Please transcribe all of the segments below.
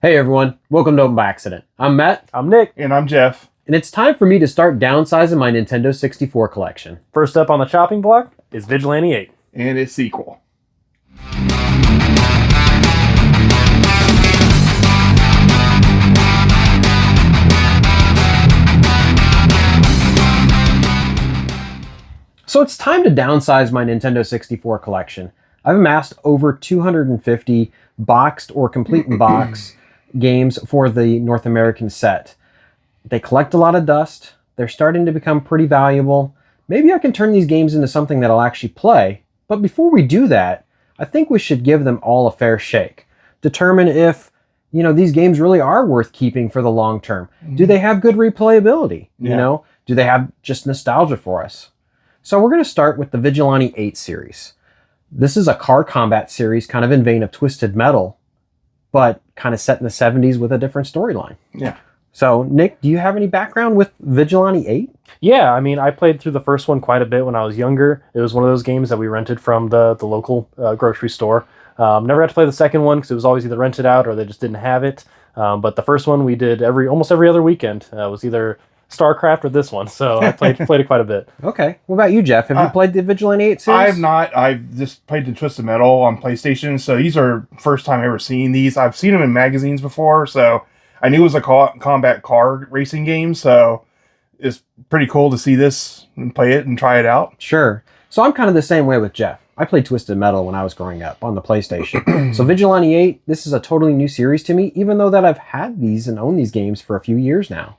Hey everyone, welcome to Open by Accident. I'm Matt, I'm Nick. And I'm Jeff. and it's time for me to start downsizing my Nintendo 64 collection. First up on the chopping block is Vigilante 8. And its sequel. So it's time to downsize my Nintendo 64 collection. I've amassed over 250 boxed or complete in box games for the North American set. They collect a lot of dust. They're starting to become pretty valuable. Maybe I can turn these games into something that I'll actually play. But before we do that, I think we should give them all a fair shake. Determine if, these games really are worth keeping for the long term. Do they have good replayability? Yeah. Do they have just nostalgia for us? So we're going to start with the Vigilante 8 series. This is a car combat series kind of in vein of Twisted Metal, but kind of set in the 70s with a different storyline. Yeah. So, Nick, do you have any background with Vigilante 8? Yeah, I played through the first one quite a bit when I was younger. It was one of those games that we rented from the local grocery store. Never had to play the second one because it was always either rented out or they just didn't have it. But the first one we did almost every other weekend. It was either StarCraft or this one, so I played it quite a bit. Okay. What about you, Jeff? Have you played the Vigilante 8 series? I have not. I've just played the Twisted Metal on PlayStation, so these are first time ever seeing these. I've seen them in magazines before, so I knew it was a combat car racing game, so it's pretty cool to see this and play it and try it out. Sure. So I'm kind of the same way with Jeff. I played Twisted Metal when I was growing up on the PlayStation. So Vigilante 8, this is a totally new series to me, even though that I've had these and owned these games for a few years now.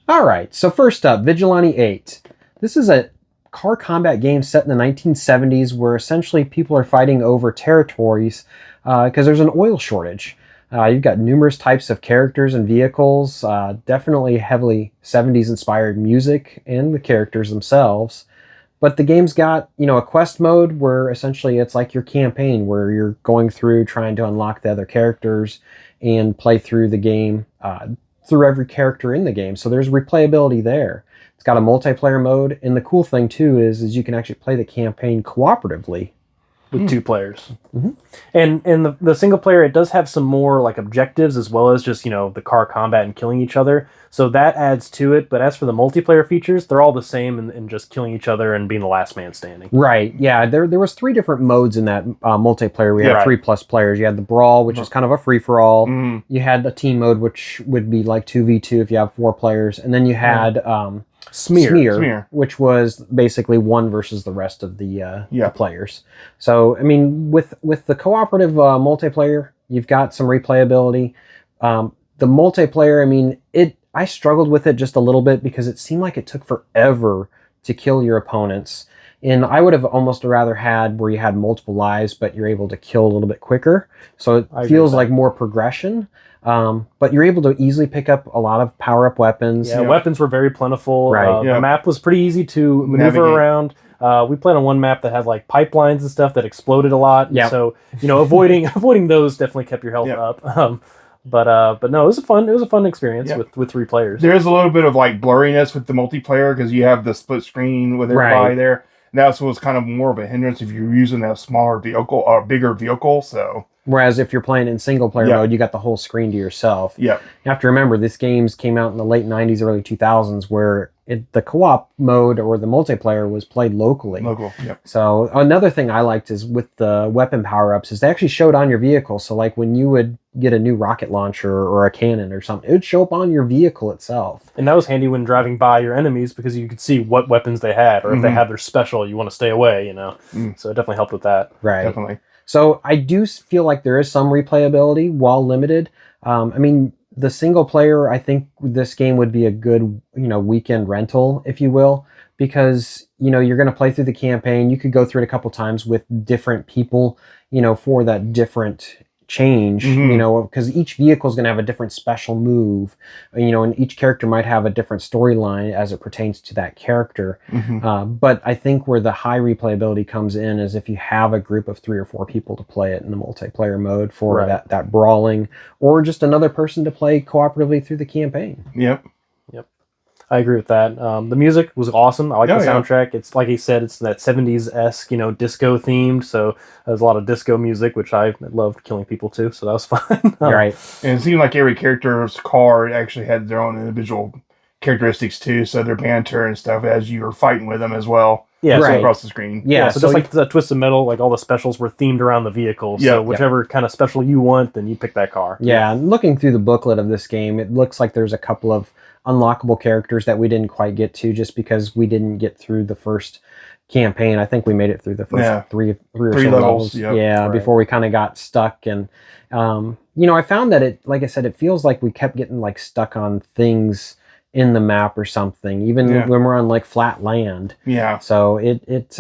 Alright, so first up, Vigilante 8. This is a car combat game set in the 1970s where essentially people are fighting over territories because there's an oil shortage. You've got numerous types of characters and vehicles, definitely heavily 70s inspired music and the characters themselves. But the game's got, a quest mode where essentially it's like your campaign where you're going through trying to unlock the other characters and play through the game through every character in the game. So there's replayability there. It's got a multiplayer mode, and the cool thing too is you can actually play the campaign cooperatively With two players. Mm-hmm. And in the single player, it does have some more like objectives as well as just, the car combat and killing each other. So that adds to it. But as for the multiplayer features, they're all the same in just killing each other and being the last man standing. Right. Yeah. There was 3 different modes in that multiplayer. We had 3+ players. You had the brawl, which is kind of a free-for-all. You had a team mode, which would be like 2v2 if you have 4 players. And then you had Smear, which was basically one versus the rest of the players. So, with the cooperative multiplayer, you've got some replayability. The multiplayer, I struggled with it just a little bit because it seemed like it took forever to kill your opponents. And I would have almost rather had where you had multiple lives, but you're able to kill a little bit quicker. So it feels like more progression. But you're able to easily pick up a lot of power-up weapons. Yeah, weapons were very plentiful. Right. The map was pretty easy to maneuver around. We played on one map that had like pipelines and stuff that exploded a lot. Yeah. So avoiding those definitely kept your health up. But no, it was a fun experience with 3 players. There is a little bit of like blurriness with the multiplayer because you have the split screen with everybody there. And that's what's kind of more of a hindrance if you're using a smaller vehicle or bigger vehicle. So whereas if you're playing in single player mode, you got the whole screen to yourself. Yeah. You have to remember, this games came out in the late 90s, early 2000s, where the co-op mode or the multiplayer was played locally. So another thing I liked is with the weapon power-ups is they actually showed on your vehicle. So like when you would get a new rocket launcher or a cannon or something, it would show up on your vehicle itself. And that was handy when driving by your enemies because you could see what weapons they had, or if they had their special, you want to stay away, So it definitely helped with that. Right. Definitely. So I do feel like there is some replayability while limited. The single player, I think this game would be a good, weekend rental, if you will, because, you're going to play through the campaign. You could go through it a couple times with different people, for that different, change, because each vehicle is going to have a different special move, and each character might have a different storyline as it pertains to that character. But I think where the high replayability comes in is if you have a group of 3 or 4 people to play it in the multiplayer mode for that brawling, or just another person to play cooperatively through the campaign. Yep. I agree with that. The music was awesome. I like the soundtrack. It's like he said, it's that 70s-esque, disco themed. So there's a lot of disco music, which I loved killing people too. So that was fun. Right. And it seemed like every character's car actually had their own individual characteristics too. So their banter and stuff as you were fighting with them as well. Yeah, across the screen. Yeah, so just like the Twisted Metal, like all the specials were themed around the vehicle. So whichever kind of special you want, then you pick that car. Yeah, and looking through the booklet of this game, it looks like there's a couple of unlockable characters that we didn't quite get to just because we didn't get through the first campaign. I think we made it through the first three or so levels. Before we kind of got stuck. And, I found that it, like I said, it feels like we kept getting like stuck on things in the map or something, even when we're on like flat land. Yeah. So it's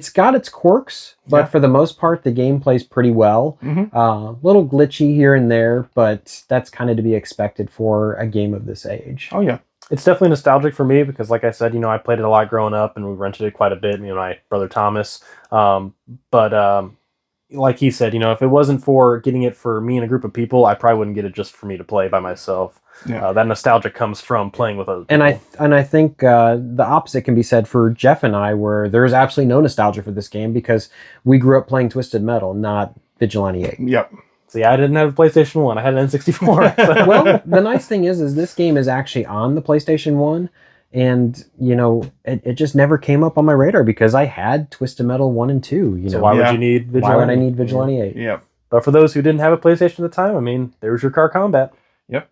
got its quirks, but for the most part, the game plays pretty well. A little glitchy here and there, but that's kind of to be expected for a game of this age. Oh, yeah. It's definitely nostalgic for me because, like I said, I played it a lot growing up and we rented it quite a bit, me and my brother Thomas. But like he said, if it wasn't for getting it for me and a group of people, I probably wouldn't get it just for me to play by myself. Yeah. That nostalgia comes from playing with other people. And I think the opposite can be said for Jeff and I, where there is absolutely no nostalgia for this game because we grew up playing Twisted Metal, not Vigilante 8. Yep. See, I didn't have a PlayStation 1. I had an N64. So. Well, the nice thing is this game is actually on the PlayStation 1. And, it just never came up on my radar because I had Twisted Metal 1 and 2. So why would you need Vigilante? Why would I need Vigilante 8? Yeah. But for those who didn't have a PlayStation at the time, there's your car combat. Yep.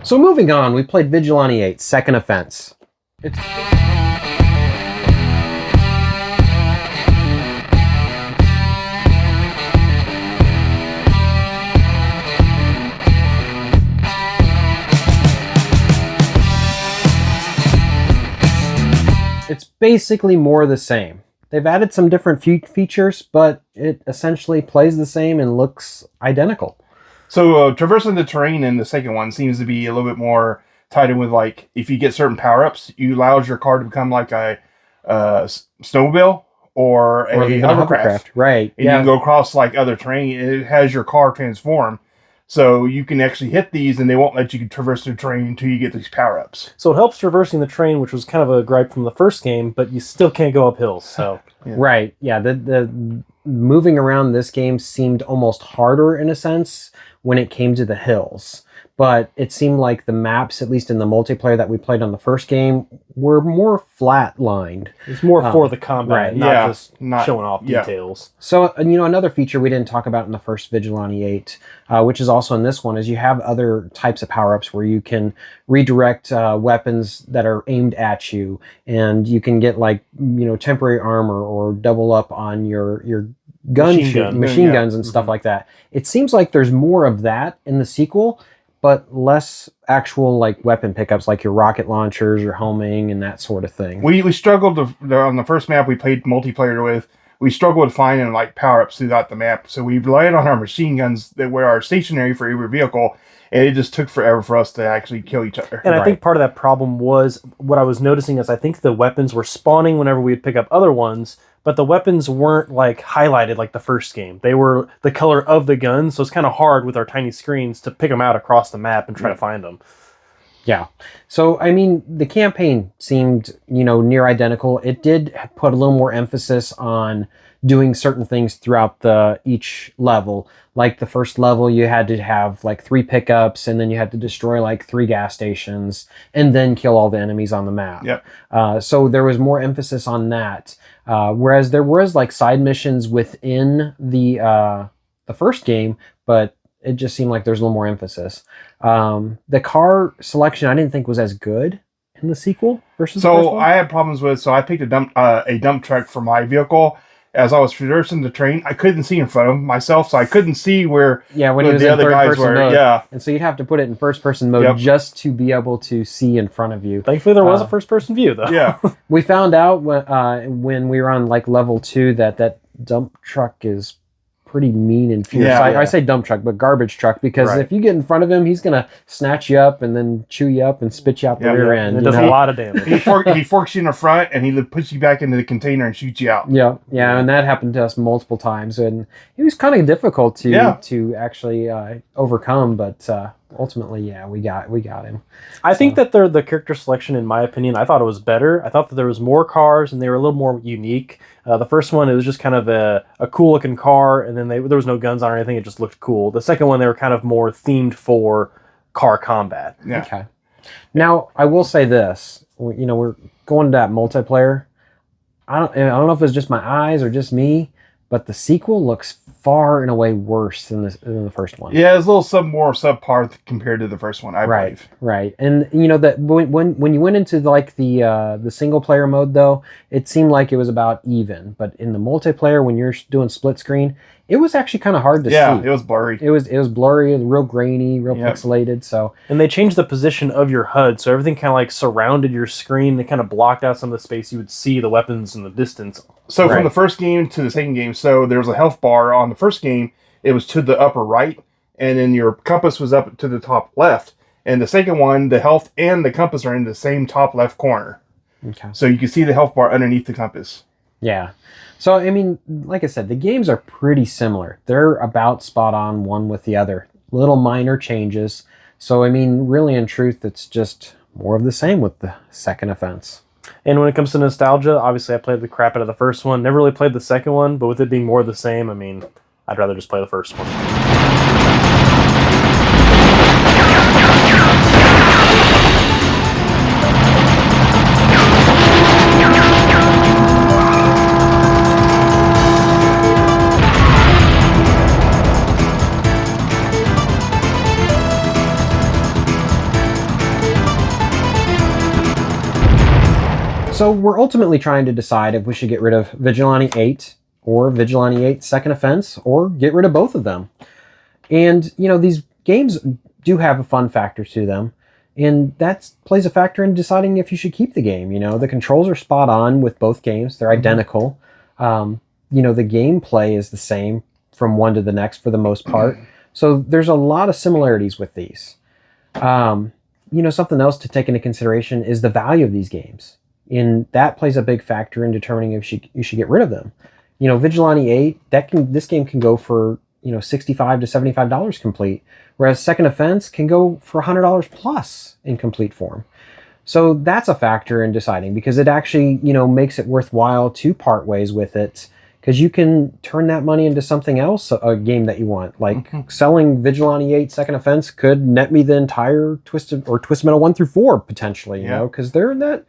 So moving on, we played Vigilante 8, Second Offense. It's basically more of the same. They've added some different features, but it essentially plays the same and looks identical. So traversing the terrain in the second one seems to be a little bit more tied in with, like, if you get certain power-ups, you allows your car to become like a snowmobile or a hovercraft. Right. And you can go across like other terrain, and it has your car transform. So you can actually hit these, and they won't let you traverse the terrain until you get these power-ups. So it helps traversing the terrain, which was kind of a gripe from the first game, but you still can't go up hills. So Right. Yeah. The moving around this game seemed almost harder in a sense when it came to the hills. But it seemed like the maps, at least in the multiplayer that we played on the first game, were more flat-lined. It's more for the combat, not just showing off details. So, another feature we didn't talk about in the first Vigilante 8, which is also in this one, is you have other types of power-ups where you can redirect weapons that are aimed at you, and you can get, like, temporary armor or double up on your machine guns and stuff like that. It seems like there's more of that in the sequel, but less actual like weapon pickups like your rocket launchers, your homing, and that sort of thing. We struggled on the first map we played multiplayer with. We struggled finding like power-ups throughout the map, so we relied on our machine guns that were our stationary for every vehicle, and it just took forever for us to actually kill each other. And I think part of that problem was what I was noticing is I think the weapons were spawning whenever we'd pick up other ones, but the weapons weren't like highlighted like the first game. They were the color of the guns, so it's kind of hard with our tiny screens to pick them out across the map and try to find them. Yeah. So, I mean, the campaign seemed, near identical. It did put a little more emphasis on doing certain things throughout each level. Like the first level, you had to have like 3 pickups, and then you had to destroy like 3 gas stations, and then kill all the enemies on the map. Yep. So there was more emphasis on that. Whereas there was like side missions within the first game, but it just seemed like there's a little more emphasis. The car selection I didn't think was as good in the sequel versus the first one. I had problems with, so I picked a dump truck for my vehicle. As I was traversing the train, I couldn't see in front of myself, so I couldn't see where when he was the in other third guys person were. mode. Yeah. And so you'd have to put it in first person mode just to be able to see in front of you. Thankfully, there was a first person view, though. Yeah. We found out when we were on like level 2 that dump truck is pretty mean and fierce. I say dump truck, but garbage truck, because if you get in front of him, he's gonna snatch you up and then chew you up and spit you out the rear end. It does a lot of damage. He forks you in the front, and he puts you back into the container and shoots you out. Yeah, and that happened to us multiple times, and it was kind of difficult to actually overcome, but ultimately, we got him. I think that the character selection, in my opinion, I thought it was better. I thought that there was more cars, and they were a little more unique. The first one, it was just kind of a cool looking car, and then there was no guns on or anything. It just looked cool. The second one, they were kind of more themed for car combat. Yeah. Okay. Now, I will say this. We're going to that multiplayer. I don't know if it's just my eyes or just me, but the sequel looks far and away worse than the first one. Yeah, it's a little more subpar compared to the first one, I believe. Right. And that when you went into like the single player mode, though, it seemed like it was about even. But in the multiplayer, when you're doing split screen, it was actually kind of hard to see. Yeah, it was blurry. It was blurry, real grainy, real pixelated. So, and they changed the position of your HUD, so everything kind of like surrounded your screen. They kind of blocked out some of the space you would see the weapons in the distance. So from the first game to the second game, so there was a health bar on the first game. It was to the upper right, and then your compass was up to the top left. And the second one, the health and the compass are in the same top left corner. Okay. So you can see the health bar underneath the compass. Yeah. So, I mean, like I said, the games are pretty similar. They're about spot on one with the other. Little minor changes. So, I mean, really in truth, it's just more of the same with the second offense. And when it comes to nostalgia, obviously I played the crap out of the first one. Never really played the second one, but with it being more of the same, I mean, I'd rather just play the first one. So we're ultimately trying to decide if we should get rid of Vigilante 8 or Vigilante 8 Second Offense, or get rid of both of them. And, these games do have a fun factor to them, and that plays a factor in deciding if you should keep the game. The controls are spot on with both games. They're identical. The gameplay is the same from one to the next for the most part. So there's a lot of similarities with these. Something else to take into consideration is the value of these games. And that plays a big factor in determining if you should get rid of them. Vigilante 8, this game can go for, $65 to $75 complete, whereas Second Offense can go for $100 plus in complete form. So that's a factor in deciding, because it actually, makes it worthwhile to part ways with it, because you can turn that money into something else, a game that you want. Like selling Vigilante 8 Second Offense could net me the entire Twisted Metal 1 through 4 potentially, because they're in that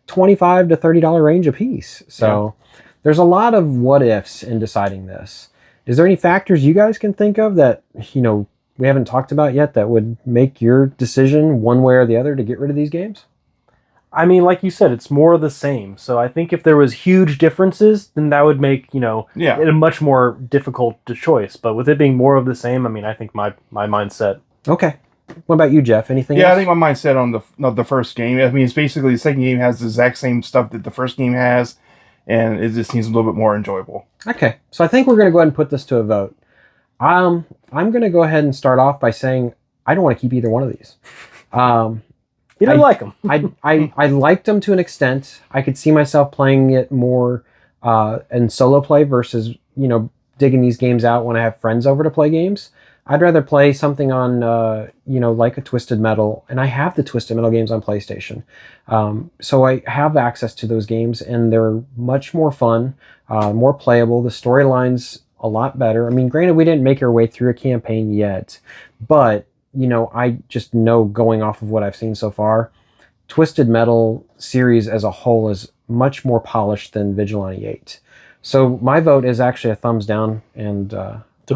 $25 to $30 range a piece. So there's a lot of what ifs in deciding this. Is there any factors you guys can think of that, we haven't talked about yet that would make your decision one way or the other to get rid of these games? I mean, like you said, it's more of the same. So I think if there was huge differences, then that would make, it a much more difficult choice. But with it being more of the same, I mean, I think my mind's set. Okay. What about you, Jeff? Anything else? I think my mind's set on the first game. I mean, it's basically the second game has the exact same stuff that the first game has, and it just seems a little bit more enjoyable. Okay. So I think we're going to go ahead and put this to a vote. I'm going to go ahead and start off by saying I don't want to keep either one of these. You didn't like them. I liked them to an extent. I could see myself playing it more in solo play versus, digging these games out when I have friends over to play games. I'd rather play something on, like a Twisted Metal, and I have the Twisted Metal games on PlayStation. So I have access to those games, and they're much more fun, more playable. The storyline's a lot better. I mean, granted, we didn't make our way through a campaign yet, but, I just know going off of what I've seen so far, Twisted Metal series as a whole is much more polished than Vigilante 8. So my vote is actually a thumbs down, and to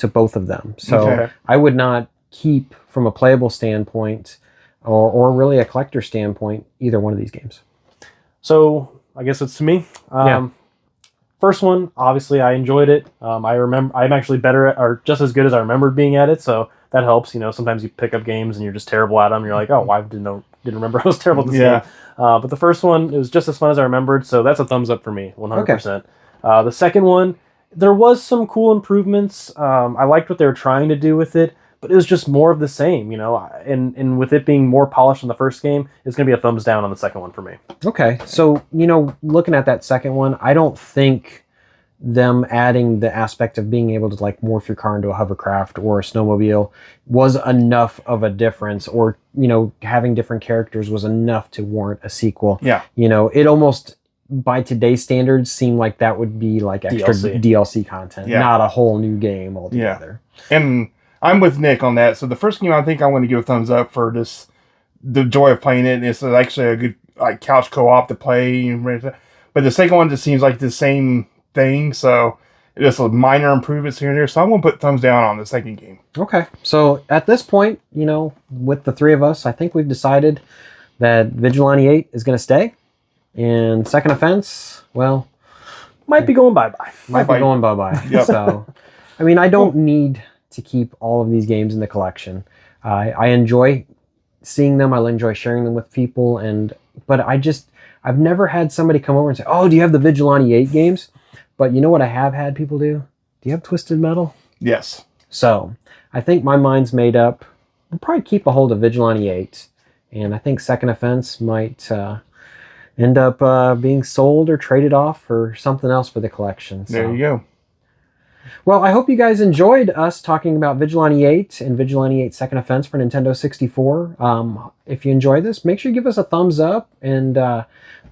both of them. So I would not keep, from a playable standpoint or really a collector standpoint, either one of these games. So I guess it's to me. First one, obviously I enjoyed it. I remember I'm actually better at, or just as good as I remembered being at it, so that helps. Sometimes you pick up games and you're just terrible at them. And you're like, oh, why didn't remember I was terrible at this game. But the first one, it was just as fun as I remembered, so that's a thumbs up for me, 100%. The second one, there was some cool improvements. I liked what they were trying to do with it, but it was just more of the same, and with it being more polished in the first game, it's going to be a thumbs down on the second one for me. Okay, so, looking at that second one, I don't think them adding the aspect of being able to morph your car into a hovercraft or a snowmobile was enough of a difference, or having different characters was enough to warrant a sequel. It almost, by today's standards, seemed like that would be extra DLC content, not a whole new game altogether. And I'm with Nick on that. So the first game, I think I want to give a thumbs up for just the joy of playing it. It's actually a good couch co-op to play, but the second one just seems like the same thing, so just minor improvements here and there. So I'm gonna put thumbs down on the second game. Okay, so at this point, with the three of us, I think we've decided that Vigilante 8 is going to stay, and Second Offense, well, might be going bye-bye. Might be going bye-bye. Yep. So, I mean, I don't need to keep all of these games in the collection. I enjoy seeing them. I enjoy sharing them with people, but I've never had somebody come over and say, oh, do you have the Vigilante 8 games? But you know what I have had people do? Do you have Twisted Metal? Yes. So I think my mind's made up. We'll probably keep a hold of Vigilante 8. And I think Second Offense might end up being sold or traded off for something else for the collection. So. There you go. Well, I hope you guys enjoyed us talking about Vigilante 8 and Vigilante 8 Second Offense for Nintendo 64. If you enjoyed this, make sure you give us a thumbs up, and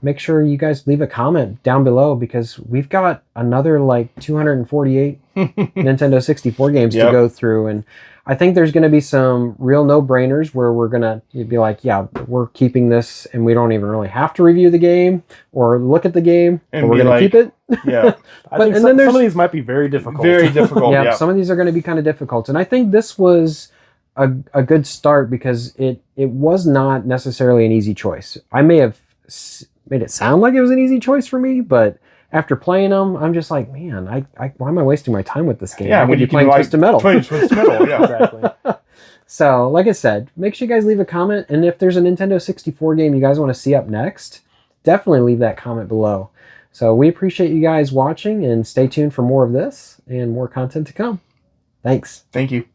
make sure you guys leave a comment down below, because we've got another 248 Nintendo 64 games to go through, and I think there's going to be some real no-brainers where we're going to be like, yeah, we're keeping this, and we don't even really have to review the game or look at the game, and we're going to keep it. Yeah. I think some of these might be very difficult. Very difficult, yeah. Some of these are going to be kind of difficult, and I think this was a good start, because it was not necessarily an easy choice. I may have made it sound like it was an easy choice for me, but after playing them, I'm just like, man, why am I wasting my time with this game? Yeah, when you're playing Twisted Metal. Twisted Metal, yeah. Exactly. So, like I said, make sure you guys leave a comment, and if there's a Nintendo 64 game you guys want to see up next, definitely leave that comment below. So we appreciate you guys watching, and stay tuned for more of this and more content to come. Thanks. Thank you.